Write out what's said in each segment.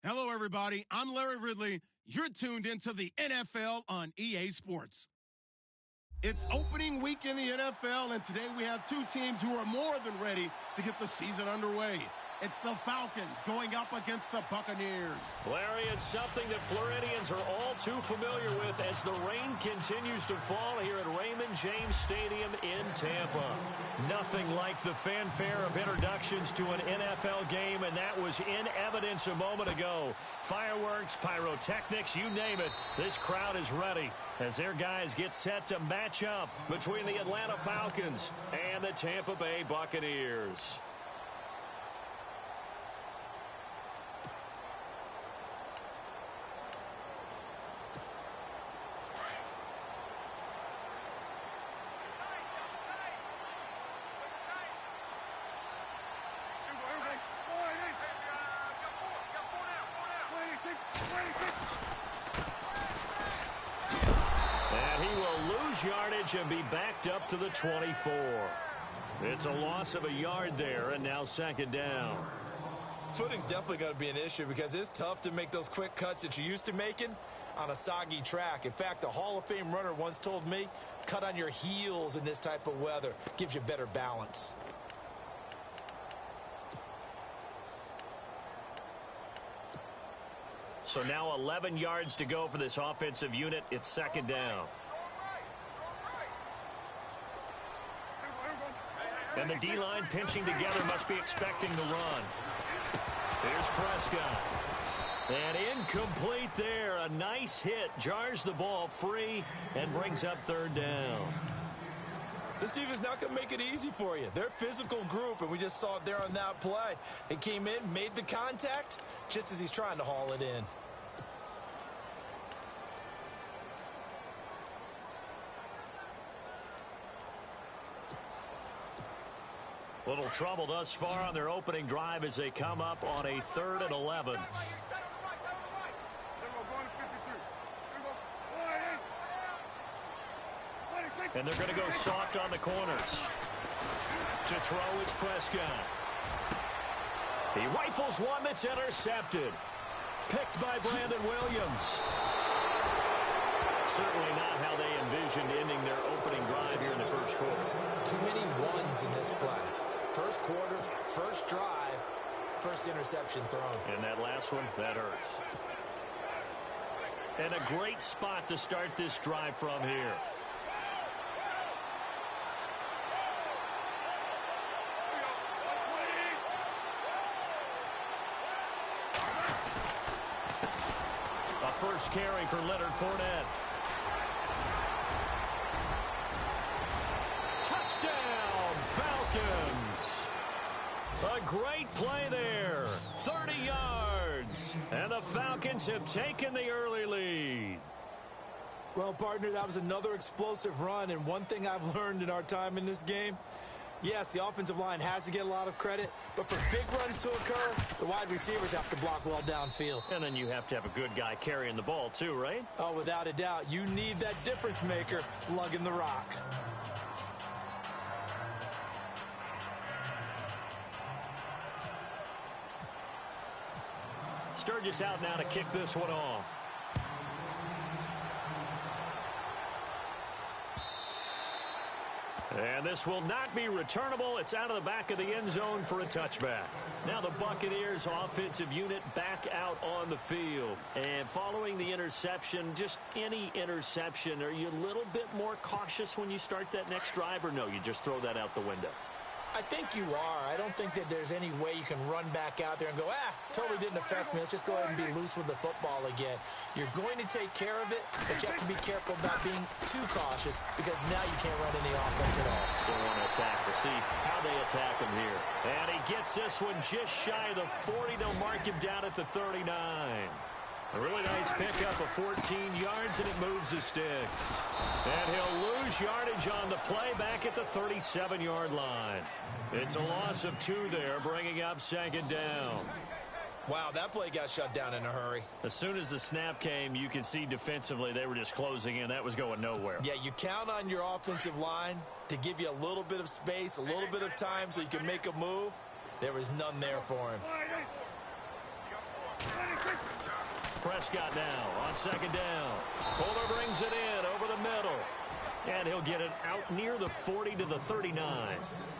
Hello, everybody. I'm Larry Ridley. You're tuned into the NFL on EA Sports. It's opening week in the NFL, and today we have two teams who are more than ready to get the season underway. It's the Falcons going up against the Buccaneers. Larry, it's something that Floridians are all too familiar with as the rain continues to fall here at Raymond James Stadium in Tampa. Nothing like the fanfare of introductions to an NFL game, and that was in evidence a moment ago. Fireworks, pyrotechnics, you name it, this crowd is ready as their guys get set to match up between the Atlanta Falcons and the Tampa Bay Buccaneers. And he will lose yardage and be backed up to the 24. It's a loss of a yard there, and now second down. Footing's definitely going to be an issue because it's tough to make those quick cuts that you're used to making on a soggy track. In fact, a Hall of Fame runner once told me, cut on your heels in this type of weather. Gives you better balance. So now 11 yards to go for this offensive unit. It's second down. And the D-line pinching together must be expecting the run. Here's Prescott. And incomplete there. A nice hit. Jars the ball free and brings up third down. This defense is not going to make it easy for you. They're a physical group, and we just saw it there on that play. It came in, made the contact, just as he's trying to haul it in. Little trouble thus far on their opening drive as they come up on a 3rd and 11. And they're going to go soft on the corners. To throw is Prescott. He rifles one that's intercepted. Picked by Brandon Williams. Certainly not how they envisioned ending their opening drive here in the first quarter. Too many ones in this play. First quarter, first drive, first interception thrown. And that last one, that hurts. And a great spot to start this drive from here. A first carry for Leonard Fournette. Touchdown, Falcons. A great play there. 30 yards. And the Falcons have taken the early lead. Well, partner, that was another explosive run. And one thing I've learned in our time in this game, yes, the offensive line has to get a lot of credit. But for big runs to occur, the wide receivers have to block well downfield. And then you have to have a good guy carrying the ball too, right? Oh, without a doubt. You need that difference maker lugging the rock. Sturgis out now to kick this one off. And this will not be returnable. It's out of the back of the end zone for a touchback. Now the Buccaneers offensive unit back out on the field. And following the interception, just any interception, are you a little bit more cautious when you start that next drive, or no, you just throw that out the window? I think you are. I don't think that there's any way you can run back out there and go, totally didn't affect me. Let's just go ahead and be loose with the football again. You're going to take care of it, but you have to be careful about being too cautious because now you can't run any offense at all. Still want to attack. We'll see how they attack him here. And he gets this one just shy of the 40. They'll mark him down at the 39. A really nice pickup of 14 yards, and it moves the sticks. And he'll lose yardage on the play back at the 37-yard line. It's a loss of 2 there, bringing up second down. Wow, that play got shut down in a hurry. As soon as the snap came, you could see defensively they were just closing in. That was going nowhere. Yeah, you count on your offensive line to give you a little bit of space, a little bit of time so you can make a move. There was none there for him. Prescott now on second down. Fuller brings it in over the middle. And he'll get it out near the 40 to the 39.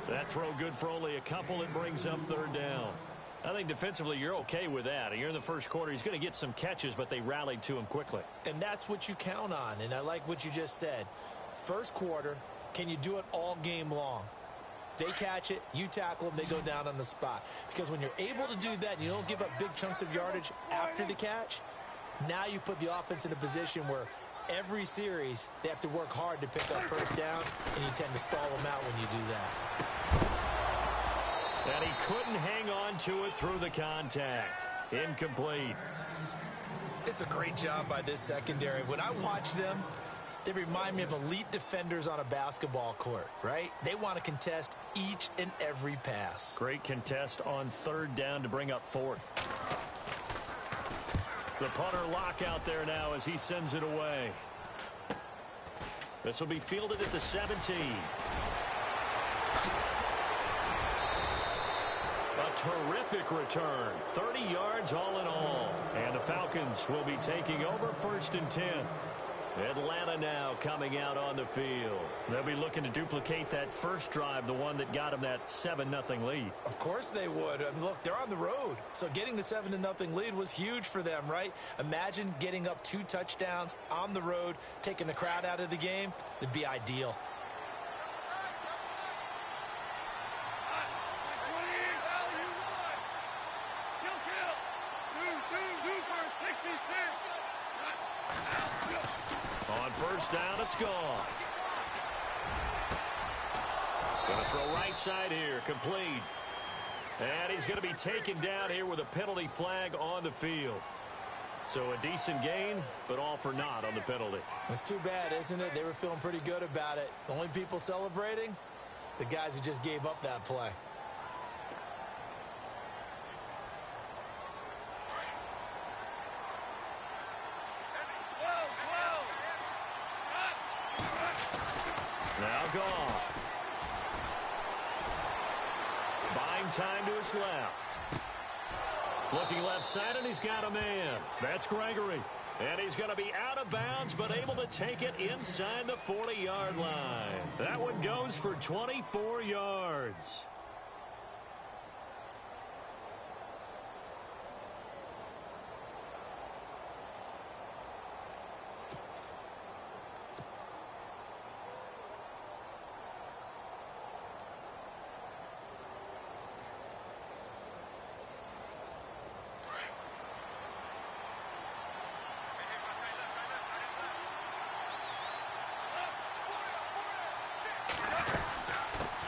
That throw good for only a couple. It brings up third down. I think defensively you're okay with that. You're in the first quarter. He's going to get some catches, but they rallied to him quickly. And that's what you count on. And I like what you just said. First quarter, can you do it all game long? They catch it, you tackle them, they go down on the spot. Because when you're able to do that and you don't give up big chunks of yardage after the catch, now you put the offense in a position where every series they have to work hard to pick up first down, and you tend to stall them out when you do that. And he couldn't hang on to it through the contact. Incomplete. It's a great job by this secondary. When I watch them, they remind me of elite defenders on a basketball court, right? They want to contest each and every pass. Great contest on third down to bring up fourth. The punter lock out there now as he sends it away. This will be fielded at the 17. A terrific return. 30 yards all in all. And the Falcons will be taking over first and 10. Atlanta now coming out on the field. They'll be looking to duplicate that first drive, the one that got them that 7-0 lead. Of course they would. I mean, look, they're on the road. So getting the 7-0 lead was huge for them, right? Imagine getting up 2 touchdowns on the road, taking the crowd out of the game. It'd be ideal. On first down, it's gone. Going to throw right side here, complete. And he's going to be taken down here with a penalty flag on the field. So a decent gain, but all for naught on the penalty. It's too bad, isn't it? They were feeling pretty good about it. The only people celebrating, the guys who just gave up that play. Now gone. Buying time to his left. Looking left side, and he's got a man. That's Gregory. And he's going to be out of bounds, but able to take it inside the 40-yard line. That one goes for 24 yards.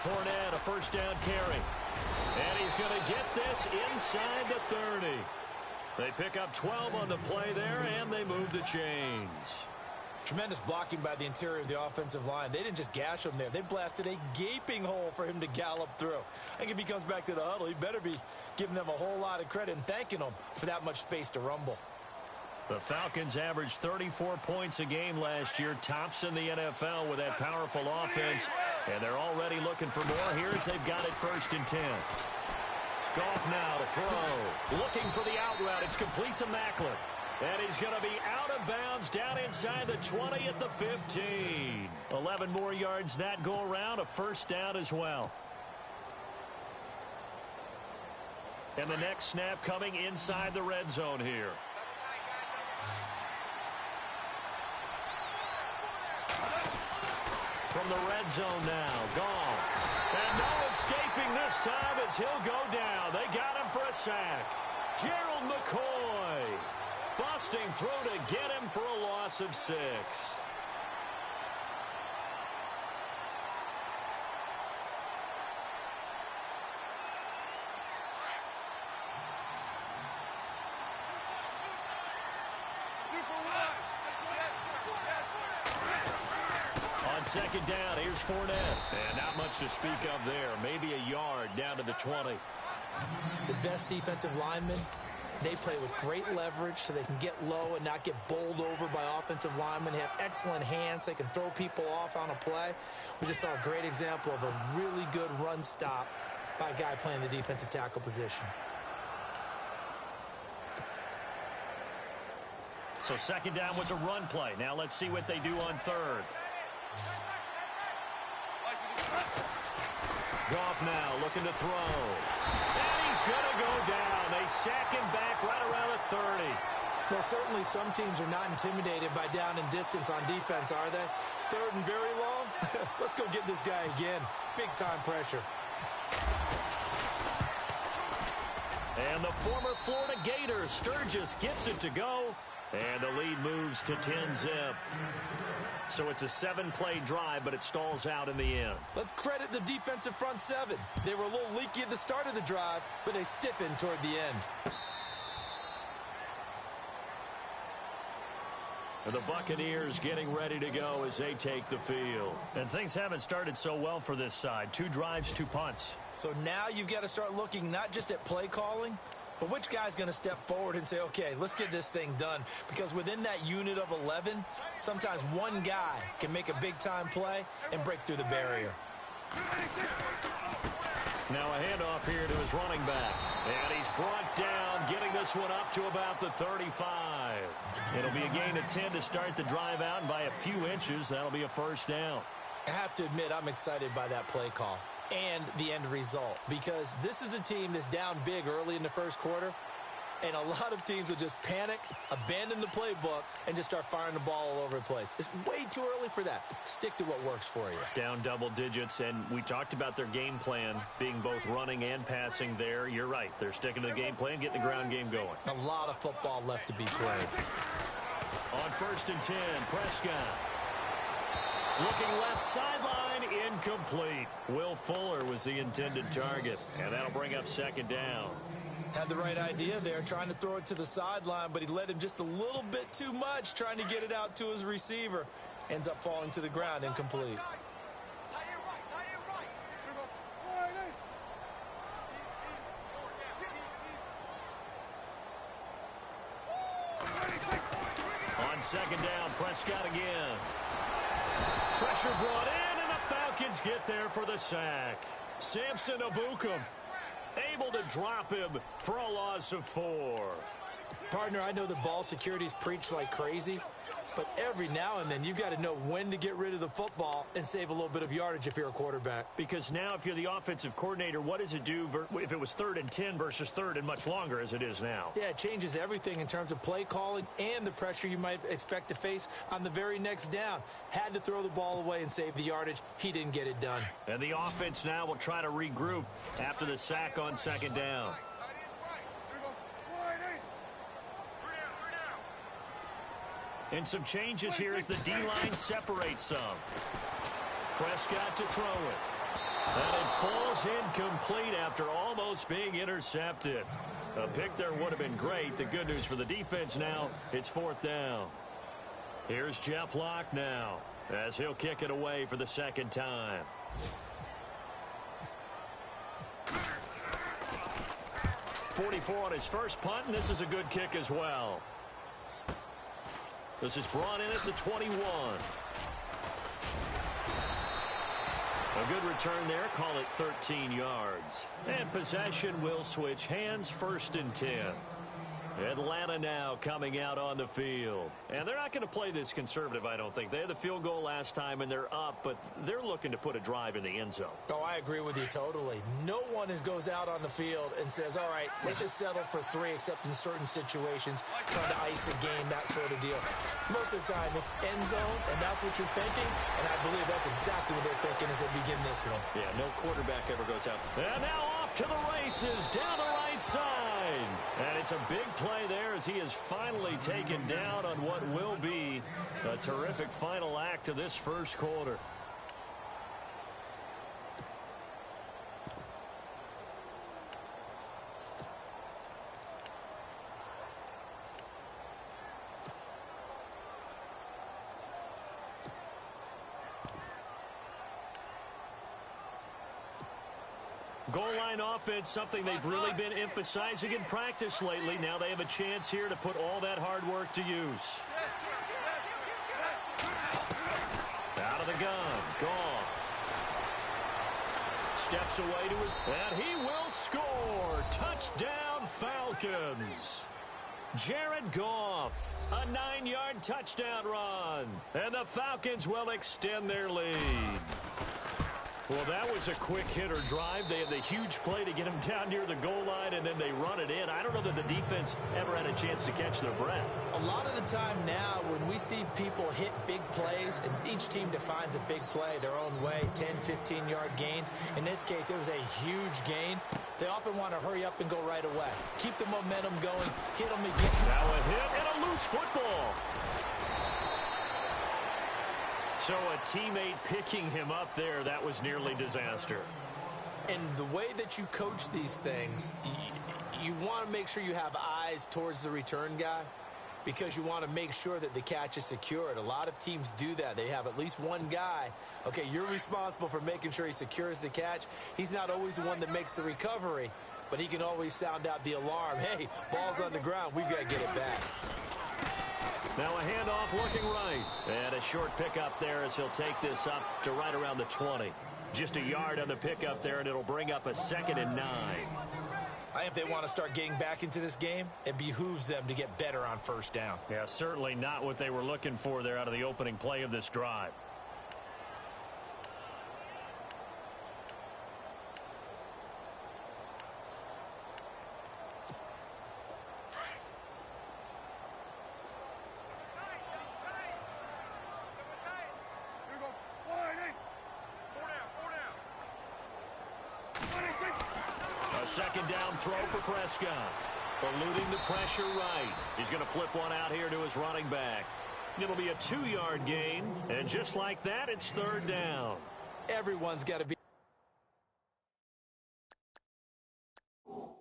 Fournette, a first down carry. And he's going to get this inside the 30. They pick up 12 on the play there, and they move the chains. Tremendous blocking by the interior of the offensive line. They didn't just gash him there. They blasted a gaping hole for him to gallop through. I think if he comes back to the huddle, he better be giving them a whole lot of credit and thanking them for that much space to rumble. The Falcons averaged 34 points a game last year, tops in the NFL with that powerful offense. And they're already looking for more here as they've got it first and 10. Goff now to throw. Looking for the out route. It's complete to Macklin. And he's going to be out of bounds down inside the 20 at the 15. 11 more yards that go around, a first down as well. And the next snap coming inside the red zone here. From the red zone now, gone. And no escaping this time as he'll go down. They got him for a sack. Gerald McCoy busting through to get him for a loss of 6. Second down, here's Fournette. And not much to speak of there. Maybe a yard down to the 20. The best defensive linemen, they play with great leverage so they can get low and not get bowled over by offensive linemen. They have excellent hands. They can throw people off on a play. We just saw a great example of a really good run stop by a guy playing the defensive tackle position. So second down was a run play. Now let's see what they do on third. Goff now looking to throw. And he's going to go down. They sack him back right around the 30. Well, certainly some teams are not intimidated by down and distance on defense, are they? Third and very long? Let's go get this guy again. Big-time pressure. And the former Florida Gator, Sturgis, gets it to go. And the lead moves to 10-zip. So it's a 7-play drive, but it stalls out in the end. Let's credit the defensive front seven. They were a little leaky at the start of the drive, but they stiffened toward the end. The Buccaneers getting ready to go as they take the field. And things haven't started so well for this side. 2 drives, 2 punts. So now you've got to start looking not just at play calling, but which guy's going to step forward and say, okay, let's get this thing done. Because within that unit of 11, sometimes one guy can make a big-time play and break through the barrier. Now a handoff here to his running back. And he's brought down, getting this one up to about the 35. It'll be a gain of 10 to start the drive out, and by a few inches, that'll be a first down. I have to admit, I'm excited by that play call and the end result, because this is a team that's down big early in the first quarter, and a lot of teams will just panic, abandon the playbook, and just start firing the ball all over the place. It's way too early for that. Stick to what works for you. Down double digits, and we talked about their game plan being both running and passing there. You're right. They're sticking to the game plan, getting the ground game going. A lot of football left to be played. On 1st and 10, Prescott. Looking left sideline, incomplete. Will Fuller was the intended target, and that'll bring up second down. Had the right idea there, trying to throw it to the sideline, but he led him just a little bit too much, trying to get it out to his receiver. Ends up falling to the ground, incomplete. On second down, Prescott again. Pressure brought in, and the Falcons get there for the sack. Samson Abukum able to drop him for a loss of 4. Partner, I know the ball security's preached like crazy, but every now and then you've got to know when to get rid of the football and save a little bit of yardage if you're a quarterback. Because now if you're the offensive coordinator, what does it do if it was 3rd and 10 versus 3rd and much longer as it is now? Yeah, it changes everything in terms of play calling and the pressure you might expect to face on the very next down. Had to throw the ball away and save the yardage. He didn't get it done. And the offense now will try to regroup after the sack on second down. And some changes here as the D-line separates some. Prescott to throw it. And it falls incomplete after almost being intercepted. A pick there would have been great. The good news for the defense now, it's 4th down. Here's Jeff Locke now as he'll kick it away for the second time. .44 on his first punt, and this is a good kick as well. This is brought in at the 21. A good return there. Call it 13 yards. And possession will switch hands. 1st and 10. Atlanta now coming out on the field. And they're not going to play this conservative, I don't think. They had the field goal last time, and they're up, but they're looking to put a drive in the end zone. Oh, I agree with you totally. No one goes out on the field and says, all right, let's just settle for 3, except in certain situations, trying to ice a game, that sort of deal. Most of the time, it's end zone, and that's what you're thinking, and I believe that's exactly what they're thinking as they begin this one. Yeah, no quarterback ever goes out. And now off to the races, down the right side. And it's a big play there as he is finally taken down on what will be a terrific final act of this first quarter. Goal line offense, something they've really been emphasizing in practice lately. Now they have a chance here to put all that hard work to use. Out of the gun, Goff. Steps away to his, and he will score. Touchdown, Falcons. Jared Goff, a 9-yard touchdown run. And the Falcons will extend their lead. Well, that was a quick hitter drive. They had the huge play to get him down near the goal line, and then they run it in. I don't know that the defense ever had a chance to catch their breath. A lot of the time now when we see people hit big plays, and each team defines a big play their own way, 10, 15-yard gains. In this case, it was a huge gain. They often want to hurry up and go right away. Keep the momentum going. Hit them again. Now a hit and a loose football. So a teammate picking him up there, that was nearly disaster. And the way that you coach these things, you want to make sure you have eyes towards the return guy because you want to make sure that the catch is secured. A lot of teams do that. They have at least one guy. Okay, you're responsible for making sure he secures the catch. He's not always the one that makes the recovery, but he can always sound out the alarm. Hey, ball's on the ground. We've got to get it back. Now a handoff looking right. And a short pickup there as he'll take this up to right around the 20. Just a yard on the pickup there, and it'll bring up a 2nd and 9. If they want to start getting back into this game, it behooves them to get better on first down. Yeah, certainly not what they were looking for there out of the opening play of this drive. Second down throw for Prescott. Eluding the pressure right. He's going to flip one out here to his running back. It'll be a 2-yard gain. And just like that, it's 3rd down. Everyone's got to be able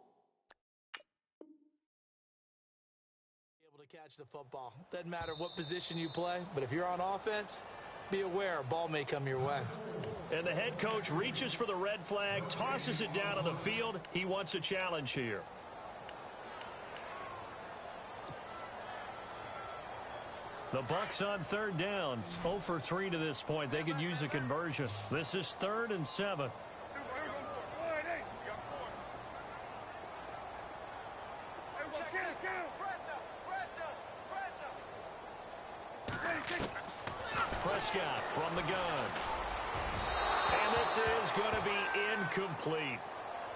to catch the football. Doesn't matter what position you play, but if you're on offense, be aware a ball may come your way. And the head coach reaches for the red flag, tosses it down on the field. He wants a challenge here. The Bucs on 3rd down. 0 for 3 to this point. They could use a conversion. This is 3rd and 7. Prescott from the gun. And this is going to be incomplete.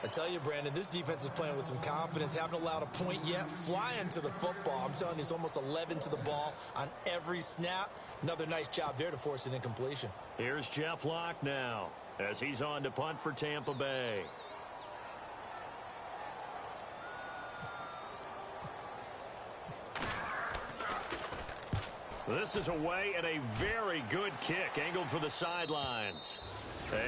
I tell you, Brandon, this defense is playing with some confidence. Haven't allowed a point yet. Flying to the football. I'm telling you, it's almost 11 to the ball on every snap. Another nice job there to force an incompletion. Here's Jeff Locke now as he's on to punt for Tampa Bay. This is away and a very good kick angled for the sidelines.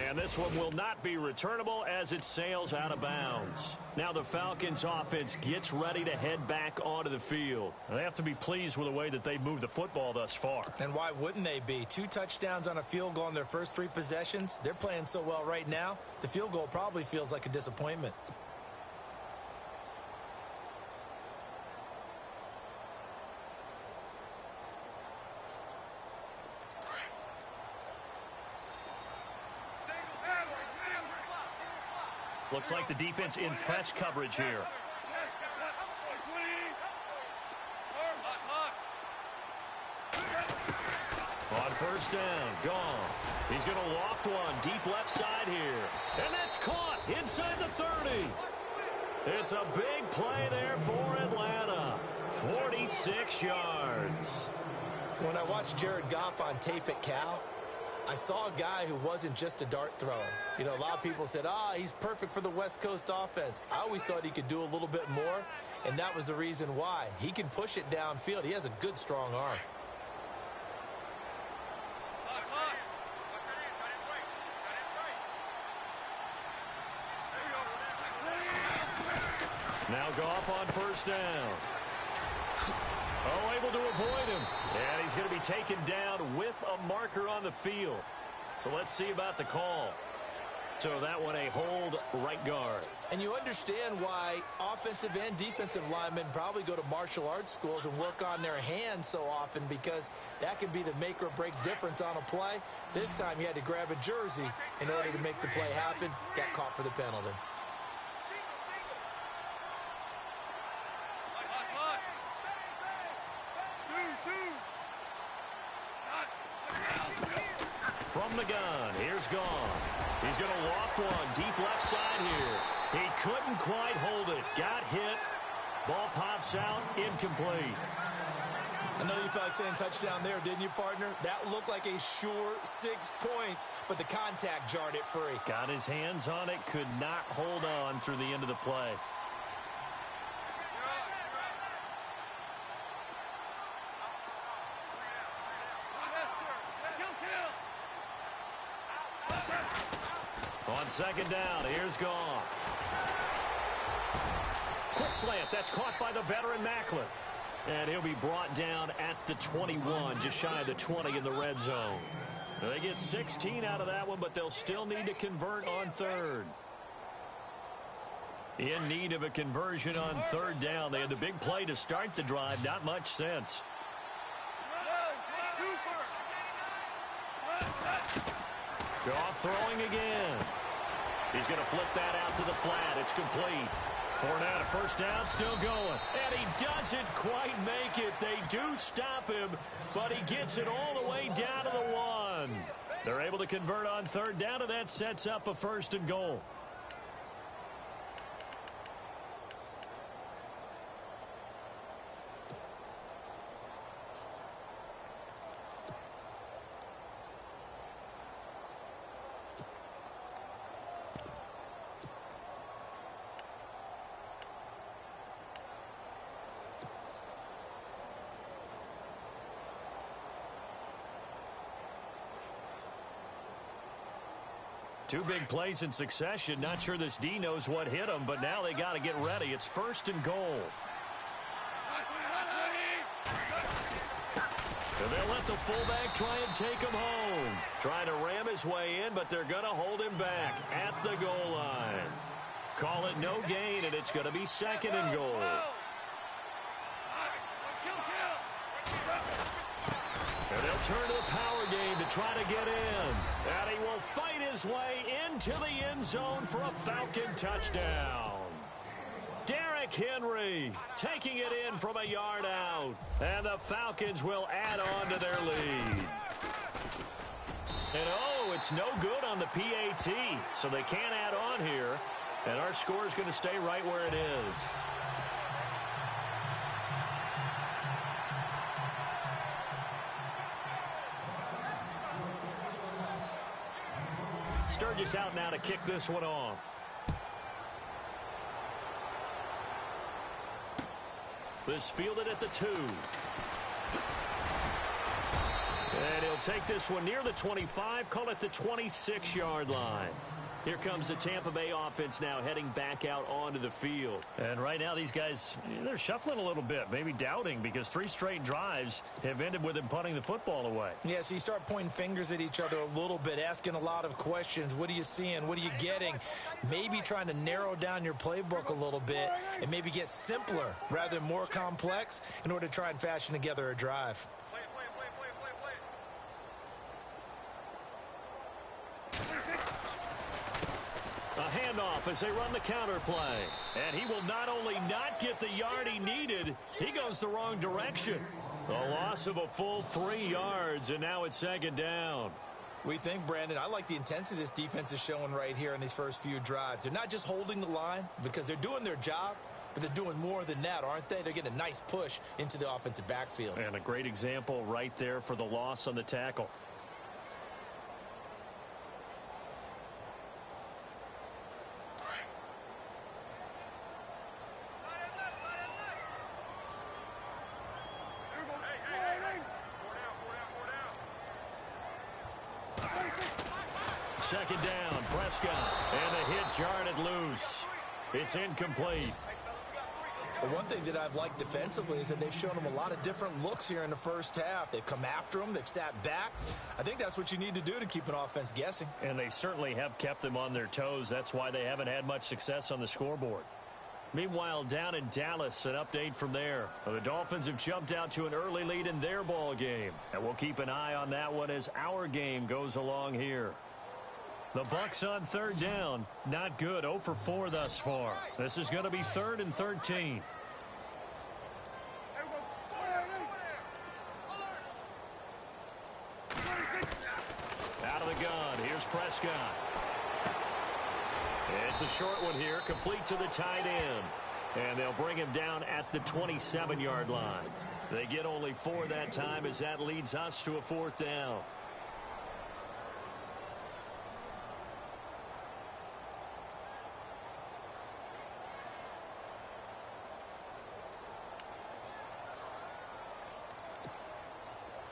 And this one will not be returnable as it sails out of bounds. Now the Falcons offense gets ready to head back onto the field. They have to be pleased with the way that they moved the football thus far. And why wouldn't they be? 2 touchdowns on a field goal in their first 3 possessions. They're playing so well right now, the field goal probably feels like a disappointment. Looks like the defense in press coverage here. On 1st down, gone. He's going to loft one deep left side here. And that's caught inside the 30. It's a big play there for Atlanta. 46 yards. When I watched Jared Goff on tape at Cal, I saw a guy who wasn't just a dart thrower. You know, a lot of people said, he's perfect for the West Coast offense. I always thought he could do a little bit more, and that was the reason why. He can push it downfield. He has a good, strong arm. Now Goff on 1st down. Able to avoid him. And he's going to be taken down with a marker on the field. So let's see about the call. So that one a hold right guard. And you understand why offensive and defensive linemen probably go to martial arts schools and work on their hands so often, because that can be the make or break difference on a play. This time he had to grab a jersey in order to make the play happen. Got caught for the penalty. the gun. Here's Goff. He's going to loft one deep left side here. He couldn't quite hold it. Got hit. Ball pops out. Incomplete. I know you felt like saying touchdown there, didn't you, partner? That looked like a sure 6 points, but the contact jarred it free. Got his hands on it. Could not hold on through the end of the play. On second down, here's Goff. Quick slant, that's caught by the veteran Macklin. And he'll be brought down at the 21, just shy of the 20 in the red zone. Now they get 16 out of that one, but they'll still need to convert on third. In need of a conversion on third down. They had the big play to start the drive, not much sense. Goff throwing again. He's going to flip that out to the flat. It's complete. Fournette, a first down, still going. And he doesn't quite make it. They do stop him, but he gets it all the way down to the 1. They're able to convert on third down, and that sets up a 1st and goal. Two big plays in succession. Not sure this D knows what hit him, but now they got to get ready. It's 1st and goal. And they'll let the fullback try and take him home. Trying to ram his way in, but they're going to hold him back at the goal line. Call it no gain, and it's going to be 2nd and goal. And they'll turn to the power game to try to get in. And he will fight his way into the end zone for a Falcon touchdown. Derrick Henry taking it in from a yard out. And the Falcons will add on to their lead. And oh, it's no good on the PAT. So they can't add on here. And our score is going to stay right where it is. Sturgis out now to kick this one off. This fielded at the 2. And he'll take this one near the 25, call it the 26-yard line. Here comes the Tampa Bay offense now heading back out onto the field. And right now these guys, they're shuffling a little bit, maybe doubting, because 3 straight drives have ended with them punting the football away. Yeah, so you start pointing fingers at each other a little bit, asking a lot of questions. What are you seeing? What are you getting? Maybe trying to narrow down your playbook a little bit and maybe get simpler rather than more complex in order to try and fashion together a drive. A handoff as they run the counter play. And he will not only not get the yard he needed, he goes the wrong direction. A loss of a full 3 yards, and now it's 2nd down. We think, Brandon, I like the intensity this defense is showing right here in these first few drives. They're not just holding the line because they're doing their job, but they're doing more than that, aren't they? They're getting a nice push into the offensive backfield. And a great example right there for the loss on the tackle. Second down, Prescott, and the hit jarred it loose. It's incomplete. Well, one thing that I've liked defensively is that they've shown them a lot of different looks here in the first half. They've come after them. They've sat back. I think that's what you need to do to keep an offense guessing. And they certainly have kept them on their toes. That's why they haven't had much success on the scoreboard. Meanwhile, down in Dallas, an update from there. The Dolphins have jumped out to an early lead in their ball game. And we'll keep an eye on that one as our game goes along here. The Bucs on third down. Not good. 0 for 4 thus far. This is going to be 3rd and 13. Out of the gun. Prescott. It's a short one here, complete to the tight end. And they'll bring him down at the 27-yard line. They get only 4 that time as that leads us to a 4th down.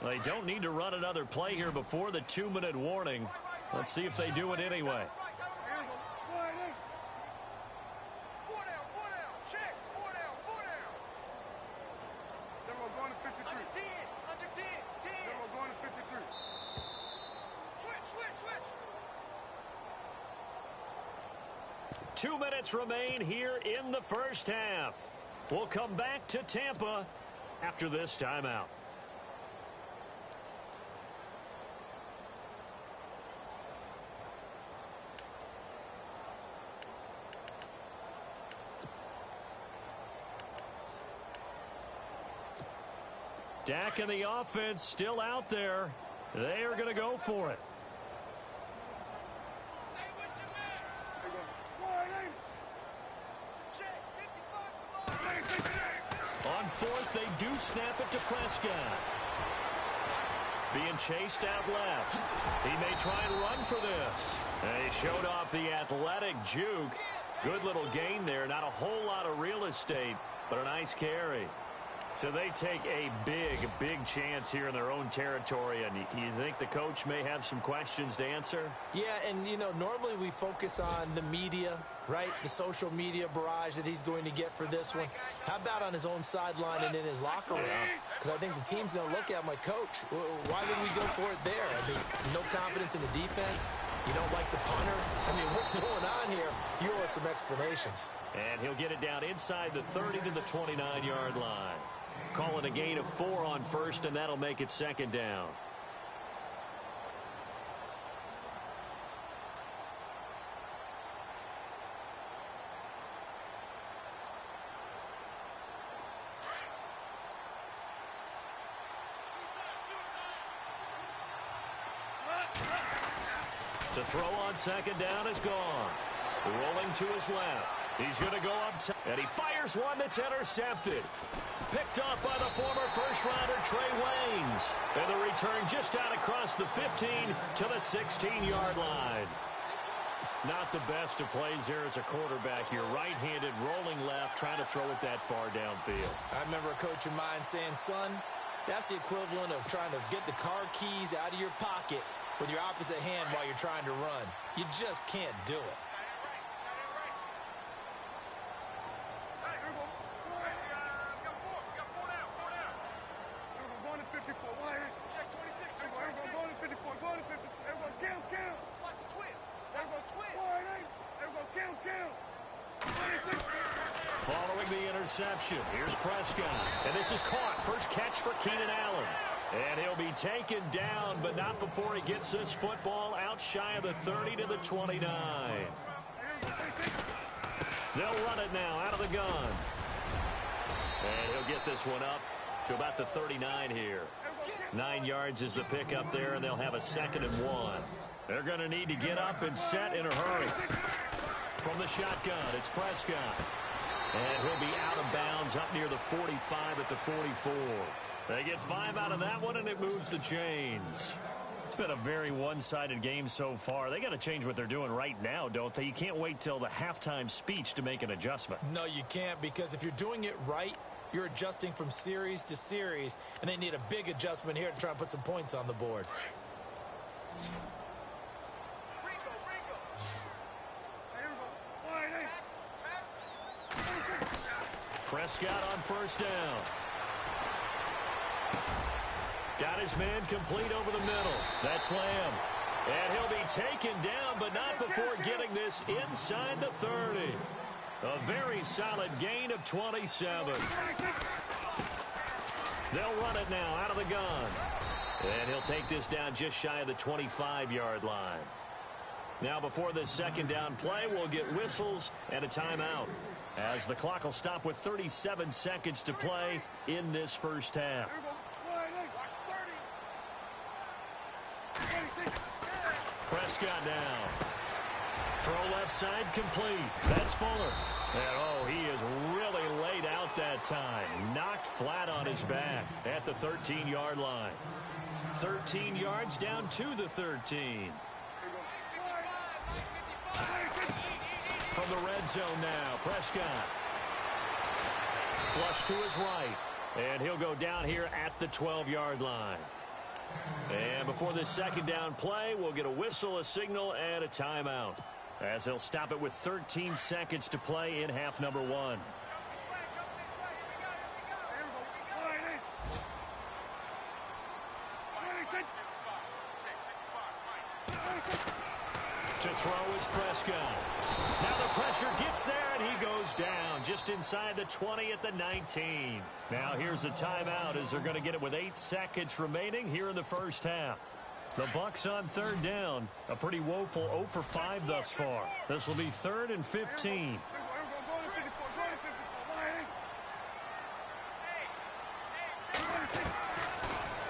They don't need to run another play here before the 2-minute warning. Let's see if they do it anyway. Two minutes remain here in the first half. We'll come back to Tampa after this timeout. Dak and the offense still out there. They are going to go for it. On 4th, they do snap it to Prescott. Being chased out left. He may try and run for this. And he showed off the athletic juke. Good little gain there. Not a whole lot of real estate, but a nice carry. So they take a big chance here in their own territory. And you think the coach may have some questions to answer? Yeah, and, you know, normally we focus on the media, right? The social media barrage that he's going to get for this one. How about on his own sideline and in his locker room? Because I think the team's going to look at him like, Coach, why didn't we go for it there? I mean, no confidence in the defense. You don't like the punter. I mean, what's going on here? You owe us some explanations. And he'll get it down inside the 30 to the 29-yard line. Call it a gain of 4 on 1st, and that'll make it 2nd down. To throw on 2nd down is gone. Rolling to his left. He's going to go up, and he fires one that's intercepted. Picked off by the former first-rounder Trey Waynes. And the return just out across the 15 to the 16-yard line. Not the best of plays there as a quarterback. You're right-handed, rolling left, trying to throw it that far downfield. I remember a coach of mine saying, son, that's the equivalent of trying to get the car keys out of your pocket with your opposite hand while you're trying to run. You just can't do it. Following the interception, here's Prescott. And this is caught. First catch for Keenan Allen. And he'll be taken down, but not before he gets this football out shy of the 30 to the 29. They'll run it now out of the gun. And he'll get this one up to about the 39 here. 9 yards is the pickup there, and they'll have a 2nd and 1. They're going to need to get up and set in a hurry. From the shotgun, it's Prescott. And he'll be out of bounds up near the 45 at the 44. They get 5 out of that one, and it moves the chains. It's been a very one-sided game so far. They got to change what they're doing right now, don't they? You can't wait till the halftime speech to make an adjustment. No, you can't, because if you're doing it right, you're adjusting from series to series, and they need a big adjustment here to try and put some points on the board. Prescott on first down. Got his man complete over the middle. That's Lamb. And he'll be taken down, but not before getting this inside the 30. A very solid gain of 27. They'll run it now out of the gun. And he'll take this down just shy of the 25-yard line. Now before this 2nd down play, we'll get whistles and a timeout, as the clock will stop with 37 seconds to play in this first half. Prescott down. Throw left side complete. That's Fuller. And, he is really laid out that time. Knocked flat on his back at the 13-yard line. 13 yards down to the 13. From the red zone now, Prescott. Flush to his right. And he'll go down here at the 12-yard line. And before this second down play, we'll get a whistle, a signal, and a timeout, as they'll stop it with 13 seconds to play in half number 1. To throw is Prescott. Now the pressure gets there, and he goes down just inside the 20 at the 19. Now here's a timeout, as they're going to get it with 8 seconds remaining here in the first half. The Bucks on third down. A pretty woeful 0 for 5 thus far. This will be 3rd and 15.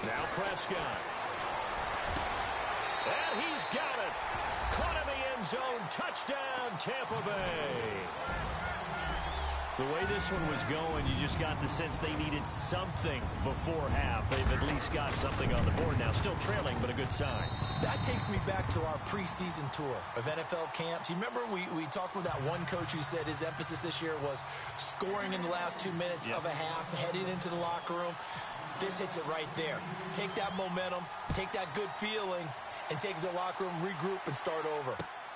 Now Prescott. And he's got it. Caught in the end zone. Touchdown, Tampa Bay. The way this one was going, you just got the sense they needed something before half. They've at least got something on the board now. Still trailing, but a good sign. That takes me back to our preseason tour of NFL camps. You remember we talked with that one coach who said his emphasis this year was scoring in the last 2 minutes of a half, heading into the locker room. This hits it right there. Take that momentum, take that good feeling, and take it to the locker room, regroup, and start over.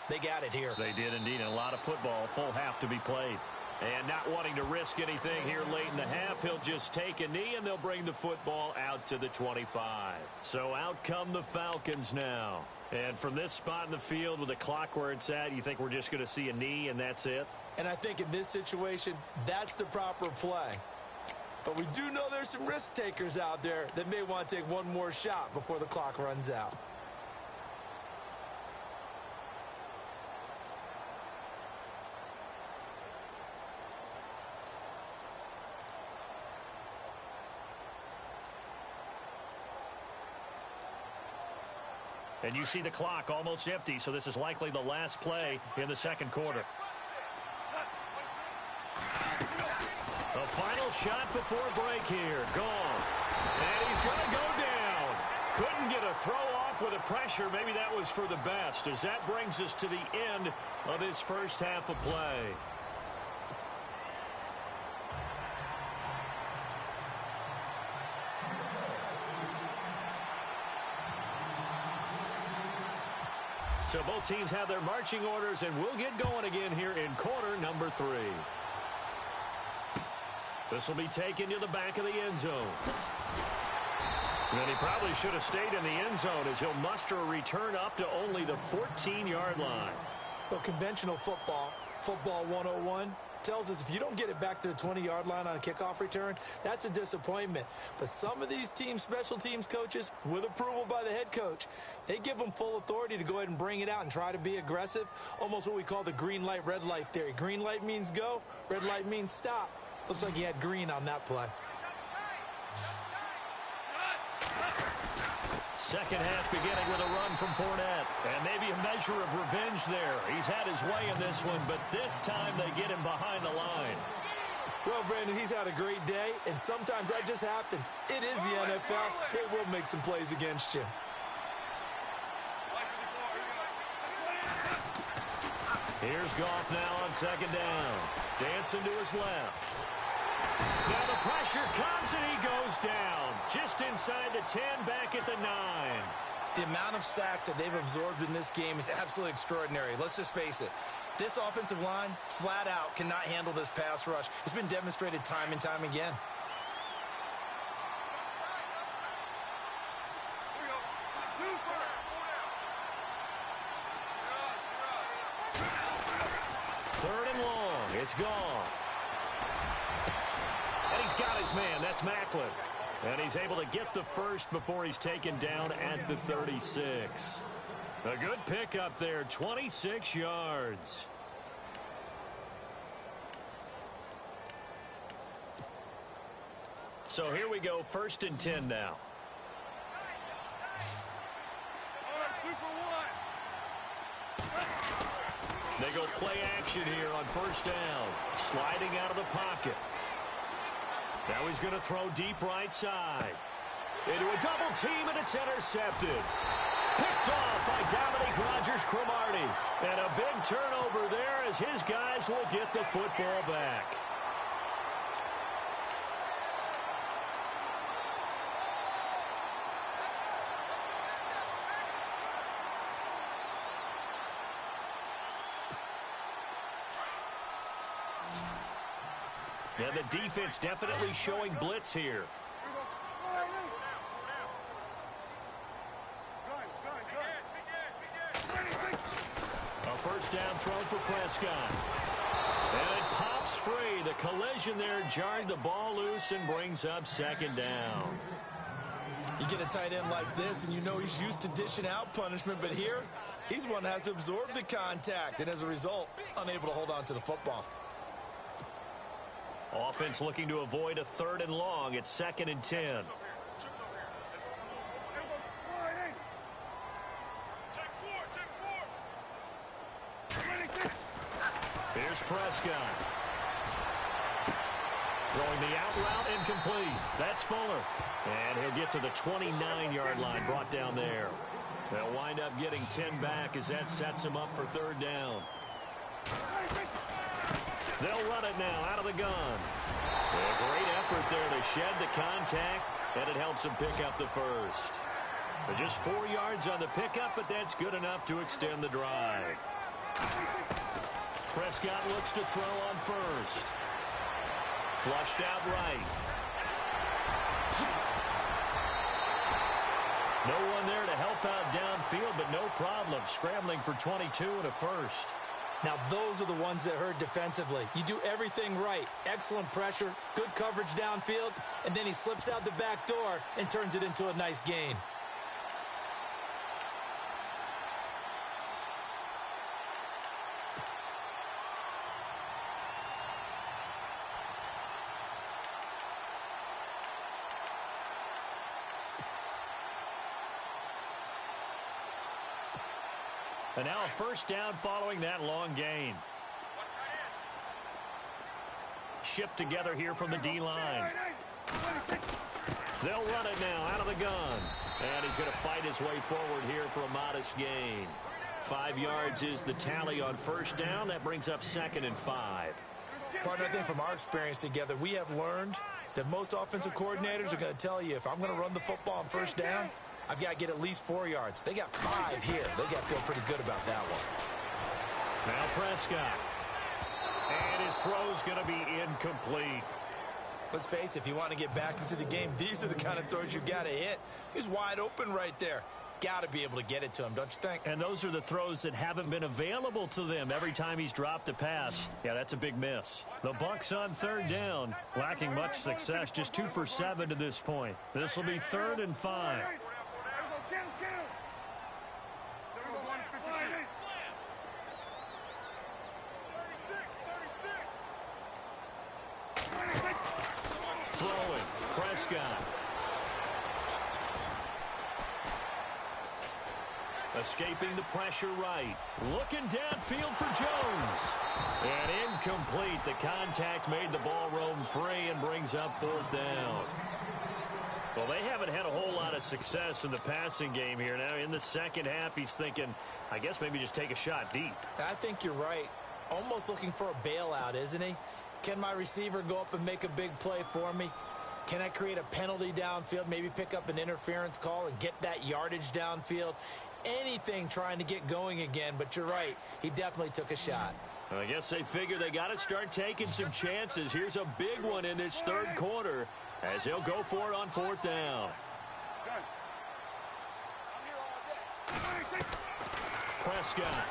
They got it here. They did indeed, and a lot of football, full half to be played. And not wanting to risk anything here late in the half, he'll just take a knee, and they'll bring the football out to the 25. So out come the Falcons now. And from this spot in the field with the clock where it's at, you think we're just going to see a knee and that's it? And I think in this situation, that's the proper play. But we do know there's some risk takers out there that may want to take one more shot before the clock runs out. And you see the clock almost empty, so this is likely the last play in the second quarter. The final shot before break here. Gone. And he's going to go down. Couldn't get a throw off with the pressure. Maybe that was for the best, as that brings us to the end of this first half of play. So both teams have their marching orders, and we'll get going again here in quarter number 3. This will be taken to the back of the end zone. And he probably should have stayed in the end zone, as he'll muster a return up to only the 14-yard line. Well, conventional football 101, tells us if you don't get it back to the 20-yard line on a kickoff return, that's a disappointment. But some of these teams, special teams coaches, with approval by the head coach, they give them full authority to go ahead and bring it out and try to be aggressive, almost what we call the green light, red light theory. Green light means go, red light means stop. Looks like he had green on that play. Second half beginning with a run from Fournette. And maybe a measure of revenge there. He's had his way in this one, but this time they get him behind the line. Well, Brandon, he's had a great day, and sometimes that just happens. It is the NFL. They will make some plays against you. Here's Goff now on second down. Dancing to his left. Now the pressure comes, and he goes down. Just inside the 10, back at the 9. The amount of sacks that they've absorbed in this game is absolutely extraordinary. Let's just face it. This offensive line, flat out, cannot handle this pass rush. It's been demonstrated time and time again. Third and long. It's gone. And he's got his man. That's Macklin. And he's able to get the first before he's taken down at the 36. A good pickup there, 26 yards. So here we go, 1st and 10 now. They go play action here on first down. Sliding out of the pocket. Now he's going to throw deep right side. Into a double team, and it's intercepted. Picked off by Dominique Rodgers-Cromartie. And a big turnover there as his guys will get the football back. And the defense definitely showing blitz here. A first down throw for Prescott. And it pops free. The collision there jarred the ball loose and brings up second down. You get a tight end like this, and you know he's used to dishing out punishment, but here, he's one that has to absorb the contact, and as a result, unable to hold on to the football. Offense looking to avoid a 3rd and long. It's 2nd and 10. Here's Prescott. Throwing the out route, incomplete. That's Fuller. And he'll get to the 29-yard line, brought down there. They'll wind up getting 10 back as that sets him up for 3rd down. They'll run it now out of the gun. A great effort there to shed the contact, and it helps him pick up the first. But just 4 yards on the pickup, but that's good enough to extend the drive. Prescott looks to throw on first. Flushed out right. No one there to help out downfield, but no problem. Scrambling for 22 and a first. Now, those are the ones that hurt defensively. You do everything right. Excellent pressure, good coverage downfield, and then he slips out the back door and turns it into a nice gain. And now a first down following that long gain. Shift together here from the D-line. They'll run it now out of the gun. And he's going to fight his way forward here for a modest gain. 5 yards is the tally on first down. That brings up 2nd and 5. Partner, I think from our experience together, we have learned that most offensive coordinators are going to tell you, if I'm going to run the football on first down, I've got to get at least 4 yards. They got 5 here. They got to feel pretty good about that one. Now Prescott. And his throw's going to be incomplete. Let's face it, if you want to get back into the game, these are the kind of throws you got to hit. He's wide open right there. Got to be able to get it to him, don't you think? And those are the throws that haven't been available to them every time he's dropped a pass. Yeah, that's a big miss. The Bucs on 3rd down, lacking much success, just 2 for 7 to this point. This will be 3rd and 5. Throwing, Prescott. Escaping the pressure right. Looking downfield for Jones. And incomplete. The contact made the ball roam free and brings up 4th down. Well, they haven't had a whole lot of success in the passing game here. Now, in the second half, he's thinking, I guess maybe just take a shot deep. I think you're right. Almost looking for a bailout, isn't he? Can my receiver go up and make a big play for me? Can I create a penalty downfield, maybe pick up an interference call and get that yardage downfield? Anything trying to get going again, but you're right. He definitely took a shot. I guess they figure they got to start taking some chances. Here's a big one in this 3rd quarter as he'll go for it on 4th down. Prescott.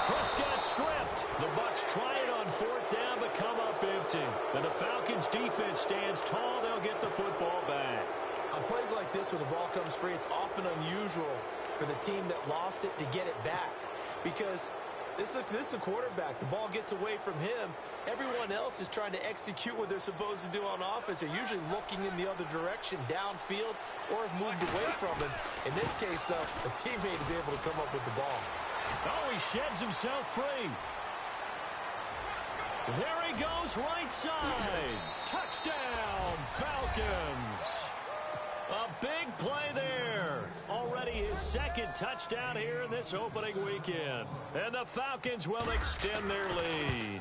Prescott stripped. The Bucs try it on 4th down, but come up empty. And the Falcons defense stands tall. They'll get the football back. On plays like this, when the ball comes free, it's often unusual for the team that lost it to get it back. Because This is the quarterback. The ball gets away from him. Everyone else is trying to execute what they're supposed to do on offense. They're usually looking in the other direction, downfield, or have moved away from him. In this case, though, a teammate is able to come up with the ball. Oh, he sheds himself free. There he goes, right side. Touchdown, Falcons. A big play there. Already his second touchdown here in this opening weekend. And the Falcons will extend their lead.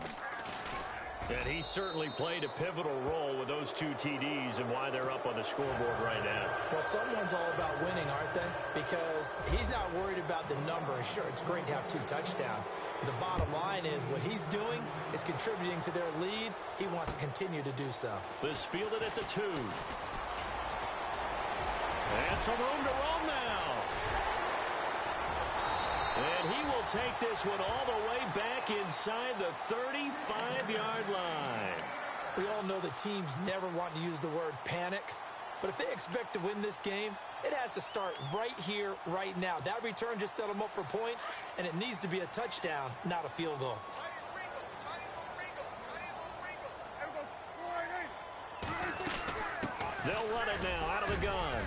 And he certainly played a pivotal role with those 2 TDs and why they're up on the scoreboard right now. Well, someone's all about winning, aren't they? Because he's not worried about the number. Sure, it's great to have 2 touchdowns. But the bottom line is what he's doing is contributing to their lead. He wants to continue to do so. This fielded at the 2. And some room to roam now. And he will take this one all the way back inside the 35-yard line. We all know that teams never want to use the word panic. But if they expect to win this game, it has to start right here, right now. That return just set them up for points, and it needs to be a touchdown, not a field goal. They'll run it now out of the gun.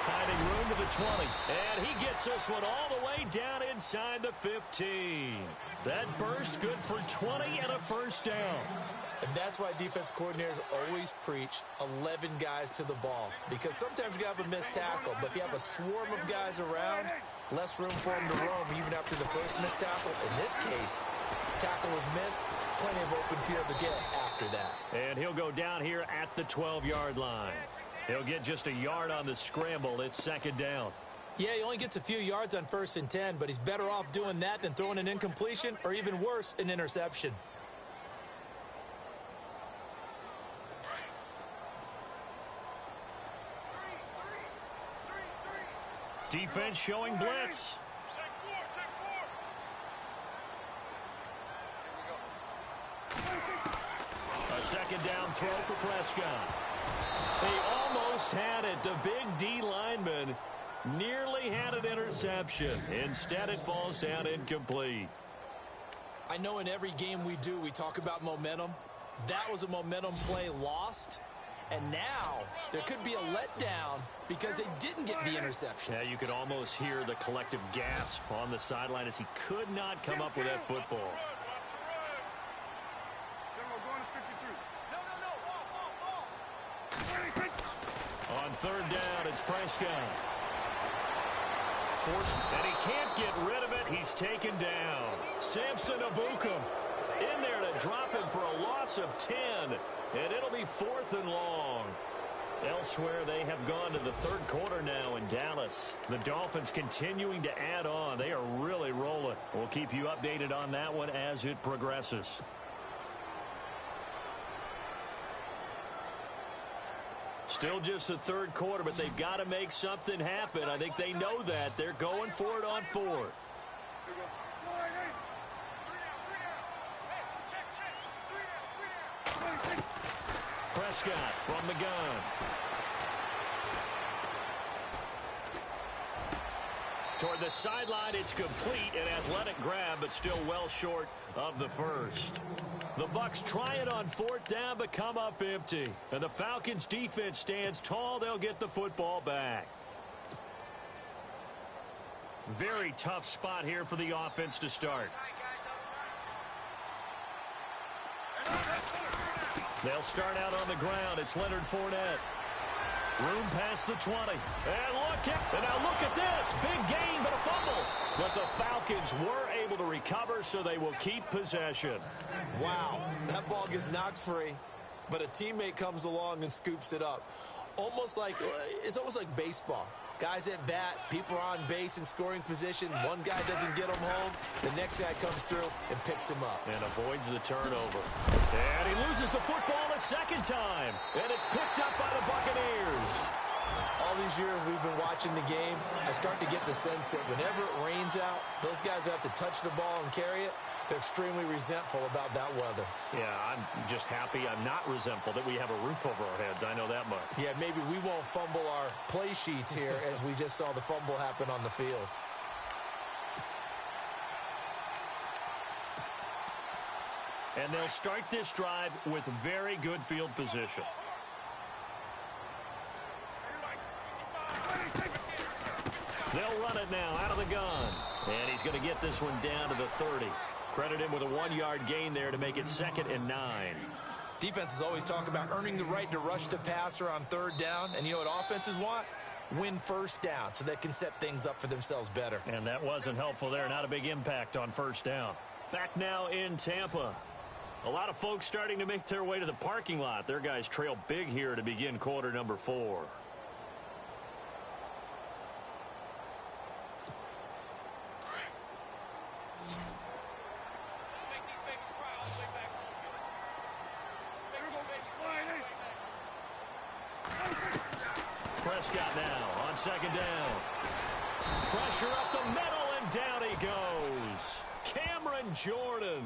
Finding room to the 20. And he gets this one all the way down inside the 15. That burst good for 20 and a first down. And that's why defense coordinators always preach 11 guys to the ball. Because sometimes you have a missed tackle. But if you have a swarm of guys around, less room for them to roam even after the first missed tackle. In this case, tackle was missed. Plenty of open field to get after that. And he'll go down here at the 12-yard line. He'll get just a yard on the scramble. It's second down. Yeah, he only gets a few yards on 1st and 10, but he's better off doing that than throwing an incompletion or even worse, an interception. Defense showing blitz. A second down throw for Prescott. They almost had it. The big D lineman nearly had an interception. Instead, it falls down incomplete. I know in every game we do, we talk about momentum. That was a momentum play lost. And now there could be a letdown because they didn't get the interception. Yeah, you could almost hear the collective gasp on the sideline as he could not come up with that football. On third down, it's Prescott. And he can't get rid of it. He's taken down. Samson Abukum in there to drop him for a loss of 10. And it'll be 4th and long. Elsewhere, they have gone to the third quarter now in Dallas. The Dolphins continuing to add on. They are really rolling. We'll keep you updated on that one as it progresses. Still just the third quarter, but they've got to make something happen. I think they know that. They're going for it on 4th. Prescott from the gun. Toward the sideline, it's complete. An athletic grab, but still well short of the first. The Bucs try it on 4th down, but come up empty. And the Falcons' defense stands tall. They'll get the football back. Very tough spot here for the offense to start. They'll start out on the ground. It's Leonard Fournette. Room past the 20. And now look at this. Big gain, but a fumble. But the Falcons were able to recover, so they will keep possession. Wow, that ball gets knocked free, but a teammate comes along and scoops it up. It's almost like baseball. Guys at bat, people are on base in scoring position. One guy doesn't get him home. The next guy comes through and picks him up. And avoids the turnover. And he loses the football a second time. And it's picked up by the Buccaneers. All these years we've been watching the game, I start to get the sense that whenever it rains out, those guys who have to touch the ball and carry it, they're extremely resentful about that weather. Yeah, I'm just happy I'm not resentful that we have a roof over our heads. I know that much. Yeah, maybe we won't fumble our play sheets here as we just saw the fumble happen on the field. And they'll start this drive with very good field position. They'll run it now out of the gun. And he's going to get this one down to the 30. Credit him with a 1-yard gain there to make it 2nd and 9. Defenses always talk about earning the right to rush the passer on 3rd down. And you know what offenses want? Win 1st down so they can set things up for themselves better. And that wasn't helpful there. Not a big impact on 1st down. Back now in Tampa. A lot of folks starting to make their way to the parking lot. Their guys trail big here to begin quarter number 4. Prescott now on 2nd down. Pressure up the middle, and down he goes. Cameron Jordan.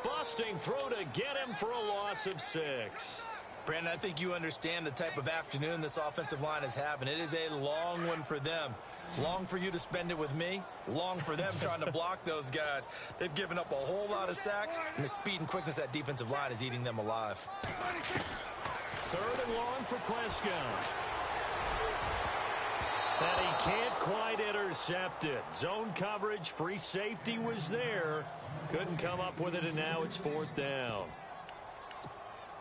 Busting through to get him for a loss of 6. Brandon, I think you understand the type of afternoon this offensive line is having. It is a long one for them. Long for you to spend it with me. Long for them trying to block those guys. They've given up a whole lot of sacks, and the speed and quickness of that defensive line is eating them alive. 3rd and long for Prescott. And he can't quite intercept it. Zone coverage, free safety was there. Couldn't come up with it, and now it's 4th down.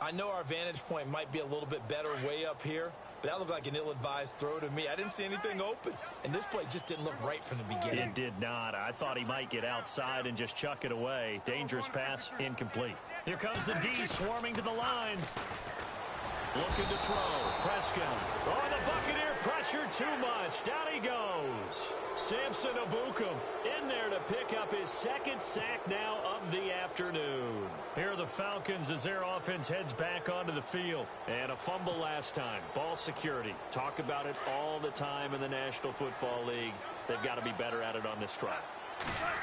I know our vantage point might be a little bit better way up here, but that looked like an ill-advised throw to me. I didn't see anything open, and this play just didn't look right from the beginning. It did not. I thought he might get outside and just chuck it away. Dangerous pass, incomplete. Here comes the D swarming to the line. Looking to throw. Prescott. Oh, the Buccaneer pressure too much. Down he goes. Samson Abukum in there to pick up his 2nd sack now of the afternoon. Here are the Falcons as their offense heads back onto the field. And a fumble last time. Ball security. Talk about it all the time in the National Football League. They've got to be better at it on this drive.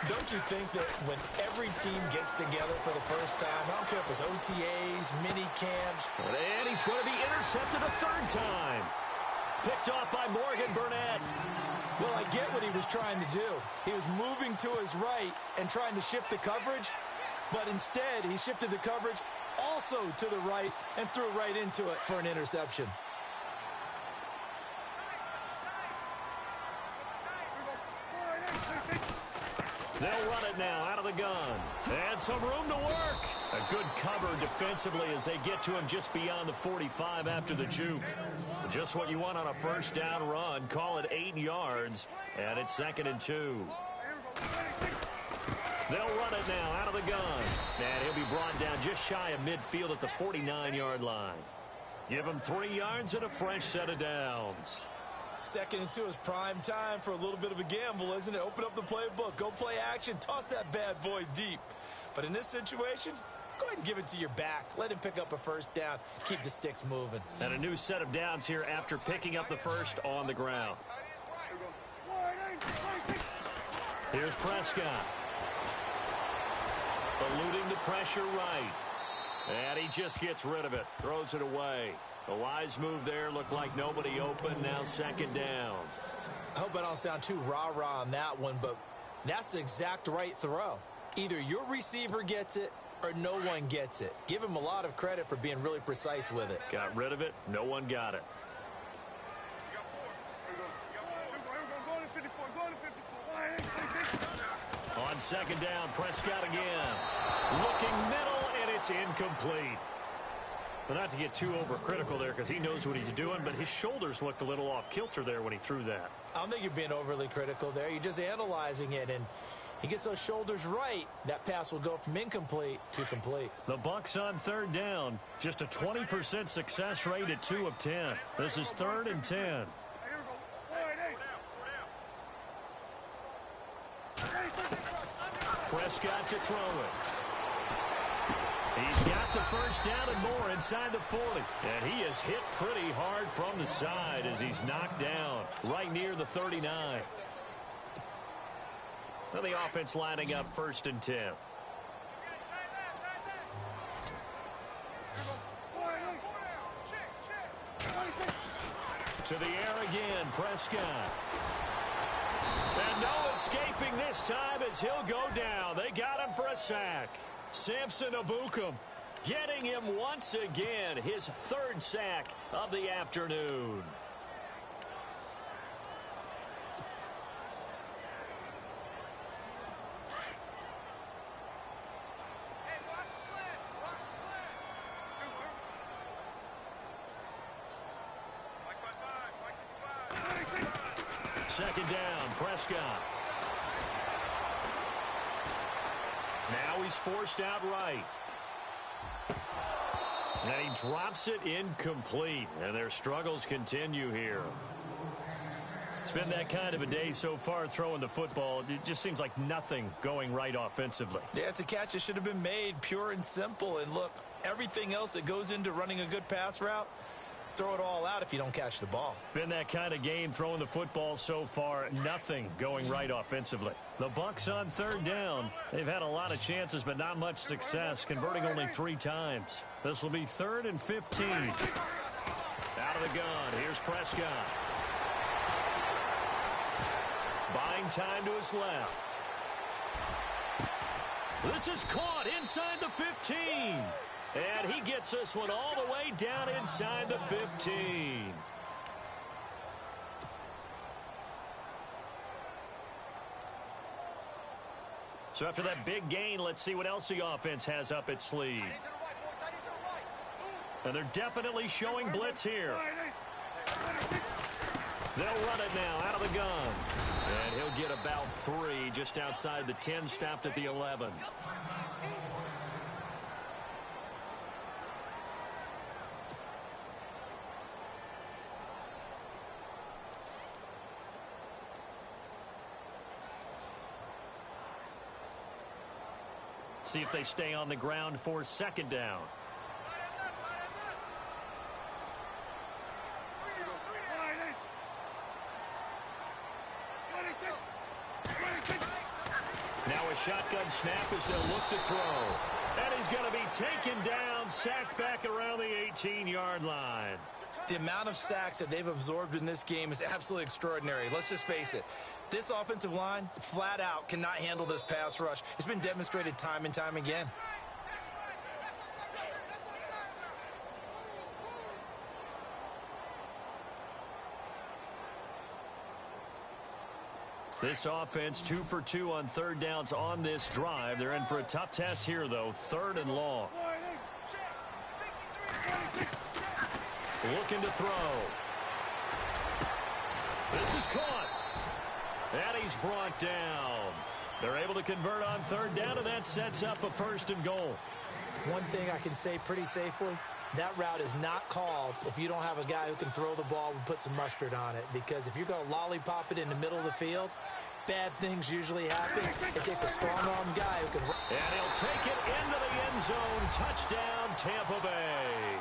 Don't you think that when every team gets together for the first time, I don't care if it's OTAs, mini camps. And he's going to be intercepted a 3rd time. Picked off by Morgan Burnett. Well, I get what he was trying to do. He was moving to his right and trying to shift the coverage, but instead he shifted the coverage also to the right and threw right into it for an interception. They'll run it now out of the gun. And some room to work. A good cover defensively as they get to him just beyond the 45 after the juke. Just what you want on a 1st down run. Call it 8 yards. And it's 2nd and 2. They'll run it now out of the gun. And he'll be brought down just shy of midfield at the 49-yard line. Give him 3 yards and a fresh set of downs. 2nd and 2 is prime time for a little bit of a gamble, isn't it? Open up the playbook, go play action, toss that bad boy deep. But in this situation, go ahead and give it to your back. Let him pick up a 1st down, keep the sticks moving. And a new set of downs here after picking up the 1st on the ground. Here's Prescott. Eluding the pressure right. And he just gets rid of it, throws it away. A wise move there. Looked like nobody open. Now 2nd down. I hope I don't sound too rah-rah on that one, but that's the exact right throw. Either your receiver gets it or no one gets it. Give him a lot of credit for being really precise with it. Got rid of it. No one got it. On 2nd down, Prescott again. Looking middle, and it's incomplete. But not to get too overcritical there because he knows what he's doing, but his shoulders looked a little off kilter there when he threw that. I don't think you're being overly critical there. You're just analyzing it, and he gets those shoulders right. That pass will go from incomplete to complete. The Bucs on 3rd down. Just a 20% success rate at 2 of 10. This is 3rd and 10. Prescott to throw it. He's got the 1st down and more inside the 40. And he is hit pretty hard from the side as he's knocked down right near the 39. So the offense lining up 1st and 10. To the air again, Prescott. And no escaping this time as he'll go down. They got him for a sack. Samson Abukum getting him once again, his third sack of the afternoon. Second down, Prescott. Now he's forced out right. And he drops it incomplete. And their struggles continue here. It's been that kind of a day so far throwing the football. It just seems like nothing going right offensively. Yeah, it's a catch that should have been made, pure and simple. And look, everything else that goes into running a good pass route, throw it all out if you don't catch the ball. Been that kind of game throwing the football so far. Nothing going right offensively. The Bucs on third down. They've had a lot of chances, but not much success, converting only 3 times. This will be 3rd and 15. Out of the gun. Here's Prescott. Buying time to his left. This is caught inside the 15. And he gets this one all the way down inside the 15. So after that big gain, let's see what else the offense has up its sleeve. And they're definitely showing blitz here. They'll run it now out of the gun. And he'll get about 3 just outside the 10, stopped at the 11. See if they stay on the ground for second down. Now a shotgun snap as they'll look to throw. And he's going to be taken down, sacked back around the 18-yard line. The amount of sacks that they've absorbed in this game is absolutely extraordinary. Let's just face it. This offensive line, flat out, cannot handle this pass rush. It's been demonstrated time and time again. This offense 2 for 2 on third downs on this drive. They're in for a tough test here, though. 3rd and long. Looking to throw. This is caught. And he's brought down. They're able to convert on third down, and that sets up a 1st and goal. One thing I can say pretty safely, that route is not called if you don't have a guy who can throw the ball and put some mustard on it. Because if you're going to lollipop it in the middle of the field, bad things usually happen. It takes a strong-armed guy who can... And he'll take it into the end zone. Touchdown, Tampa Bay.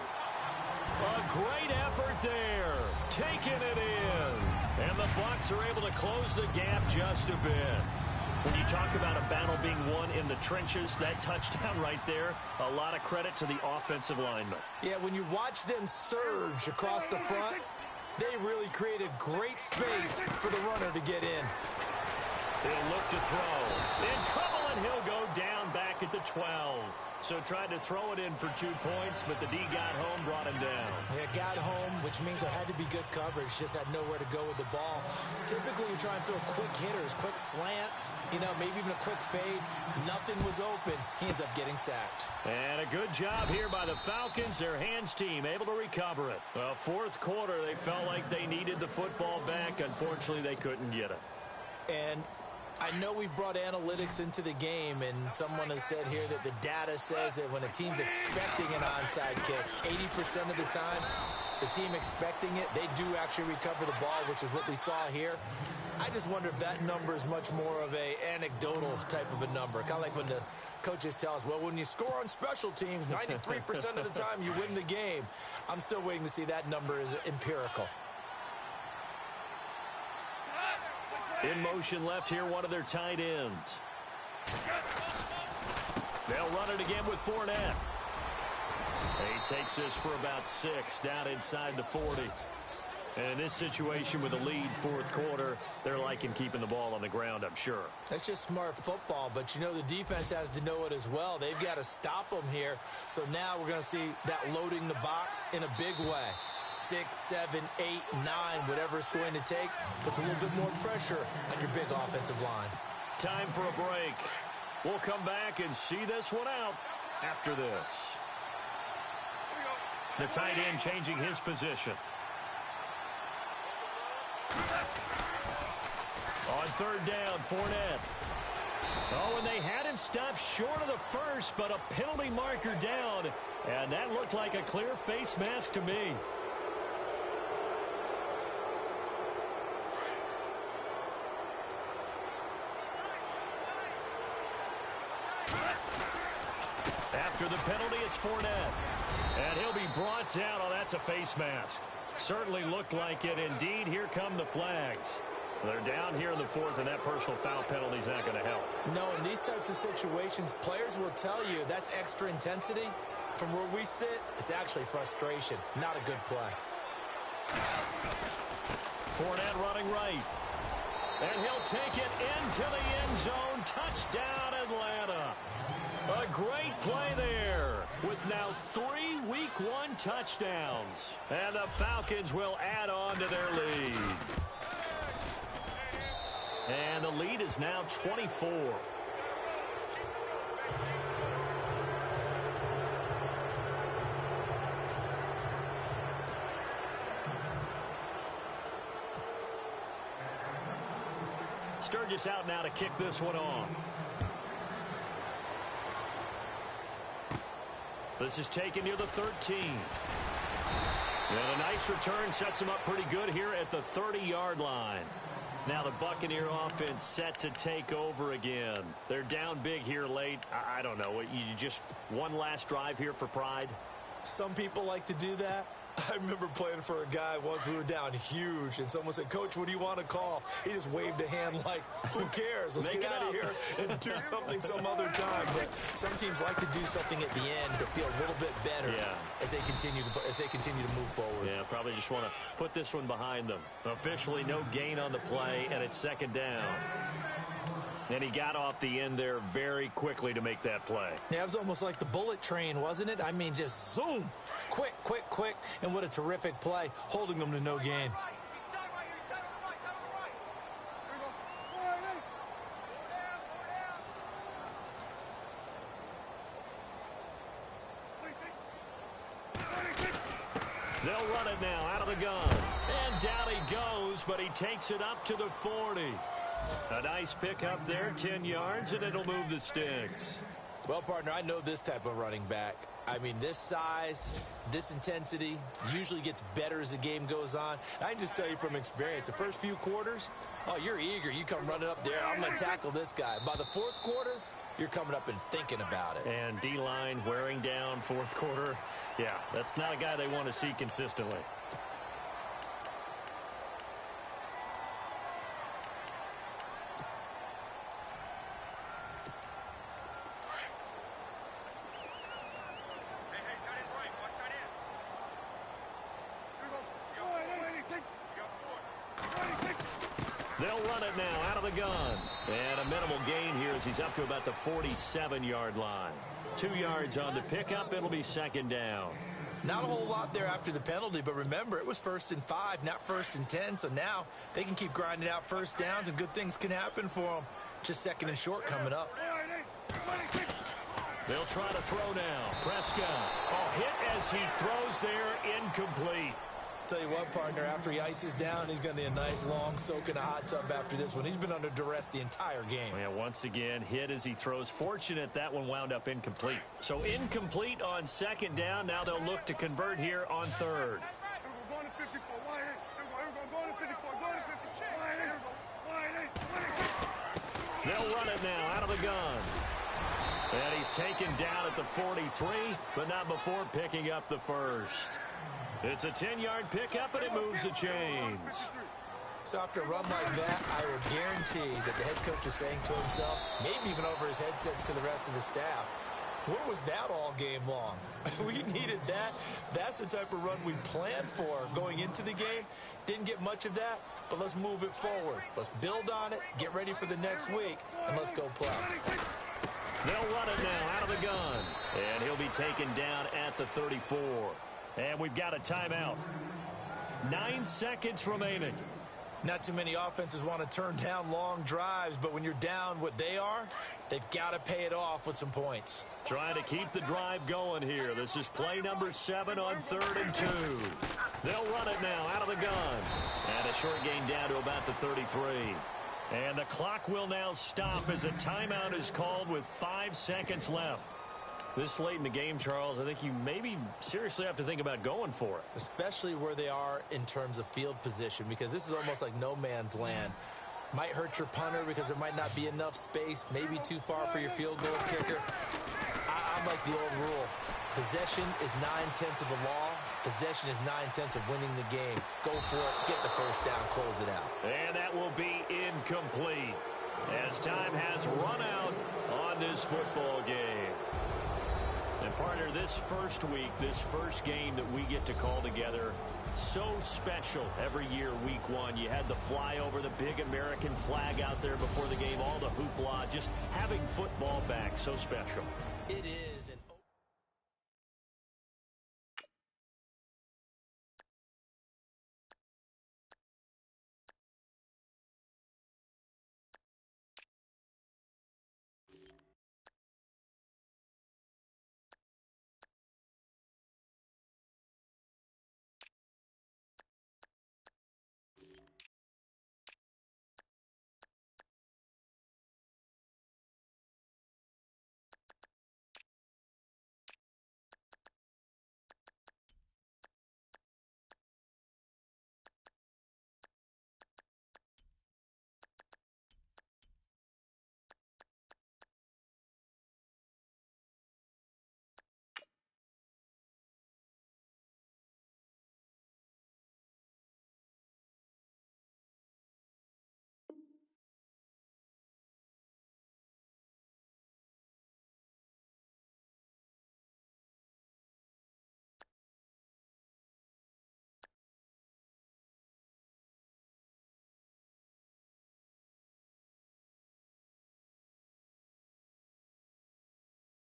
A great effort there. Taking it in. And the Bucs are able to close the gap just a bit. When you talk about a battle being won in the trenches, that touchdown right there, a lot of credit to the offensive linemen. Yeah, when you watch them surge across the front, they really created great space for the runner to get in. He'll look to throw. In trouble, and he'll go down back at the 12. So tried to throw it in for 2 points, but the D got home, brought him down. Yeah, got home, which means there had to be good coverage. Just had nowhere to go with the ball. Typically, you're trying to throw quick hitters, quick slants, maybe even a quick fade. Nothing was open. He ends up getting sacked. And a good job here by the Falcons, their hands team, able to recover it. Well, 4th quarter, they felt like they needed the football back. Unfortunately, they couldn't get it. And I know we've brought analytics into the game, and someone has said here that the data says that when a team's expecting an onside kick, 80% of the time, the team expecting it, they do actually recover the ball, which is what we saw here. I just wonder if that number is much more of a anecdotal type of a number. Kind of like when the coaches tell us, well, when you score on special teams, 93% of the time you win the game. I'm still waiting to see that number is empirical. In motion left here, one of their tight ends. They'll run it again with Fournette. He takes this for about 6 down inside the 40. And in this situation with a lead fourth quarter, they're liking keeping the ball on the ground, I'm sure. That's just smart football, but you know the defense has to know it as well. They've got to stop them here. So now we're going to see that loading the box in a big way. 6, 7, 8, 9, whatever it's going to take, puts a little bit more pressure on your big offensive line. Time for a break. We'll come back and see this one out after this. The tight end changing his position. On third down, Fournette. Oh, and they had him stopped short of the first, but a penalty marker down. And that looked like a clear face mask to me. After the penalty, it's Fournette. And he'll be brought down. Oh, that's a face mask. Certainly looked like it. Indeed, here come the flags. They're down here in the fourth, and that personal foul penalty is not going to help. No, in these types of situations, players will tell you that's extra intensity. From where we sit, it's actually frustration, not a good play. Fournette running right. And he'll take it into the end zone. Touchdown, Atlanta. A great play there with now 3 Week 1 touchdowns. And the Falcons will add on to their lead. And the lead is now 24. Sturgis out now to kick this one off. This is taken near the 13. And a nice return sets him up pretty good here at the 30-yard line. Now the Buccaneer offense set to take over again. They're down big here late. I don't know. You just one last drive here for pride? Some people like to do that. I remember playing for a guy once. We were down huge, and someone said, "Coach, what do you want to call?" He just waved a hand like, "Who cares? Let's get out of here and do something some other time." But some teams like to do something at the end to feel a little bit better as they continue to move forward. Yeah, probably just want to put this one behind them. Officially, no gain on the play, and it's second down. And he got off the end there very quickly to make that play. Yeah, it was almost like the bullet train, wasn't it? I mean, just zoom. Quick, quick, quick. And what a terrific play, holding them to no gain. They'll run it now out of the gun. And down he goes, but he takes it up to the 40. A nice pickup there, 10 yards, and it'll move the sticks. Well, partner, I know this type of running back. I mean, this size, this intensity usually gets better as the game goes on. I can just tell you from experience, the first few quarters, oh, you're eager. You come running up there, I'm going to tackle this guy. By the fourth quarter, you're coming up and thinking about it. And D-line wearing down fourth quarter. Yeah, that's not a guy they want to see consistently. They'll run it now out of the gun. And a minimal gain here as he's up to about the 47-yard line. 2 yards on the pickup. It'll be second down. Not a whole lot there after the penalty, but remember, it was 1st and 5, not 1st and 10. So now they can keep grinding out first downs, and good things can happen for them. Just second and short coming up. They'll try to throw now. Prescott. Oh, hit as he throws there, incomplete. Tell you what, partner, after he ices down, he's going to need a nice long soak in a hot tub after this one. He's been under duress the entire game. Yeah, once again, hit as he throws. Fortunate that one wound up incomplete. So incomplete on second down. Now they'll look to convert here on third. They'll run it now out of the gun. And he's taken down at the 43, but not before picking up the first. It's a 10-yard pickup, and it moves the chains. So after a run like that, I will guarantee that the head coach is saying to himself, maybe even over his headsets to the rest of the staff, Where was that all game long? We needed that. That's the type of run we planned for going into the game. Didn't get much of that, but let's move it forward. Let's build on it, get ready for the next week, and let's go play. They'll run it now out of the gun. And he'll be taken down at the 34. And we've got a timeout. 9 seconds remaining. Not too many offenses want to turn down long drives, but when you're down what they are, they've got to pay it off with some points. Trying to keep the drive going here. This is play number 7 on 3rd and 2. They'll run it now out of the gun. And a short gain down to about the 33. And the clock will now stop as a timeout is called with 5 seconds left. This late in the game, Charles, I think you maybe seriously have to think about going for it. Especially where they are in terms of field position, because this is almost like no man's land. Might hurt your punter because there might not be enough space, maybe too far for your field goal kicker. I'm like the old rule. Possession is 9/10 of the law. Possession is 9/10 of winning the game. Go for it, get the first down, close it out. And that will be incomplete as time has run out on this football game. And partner, this first week, this first game that we get to call together, so special every year, week 1. You had the flyover, the big American flag out there before the game, all the hoopla, just having football back, so special. It is.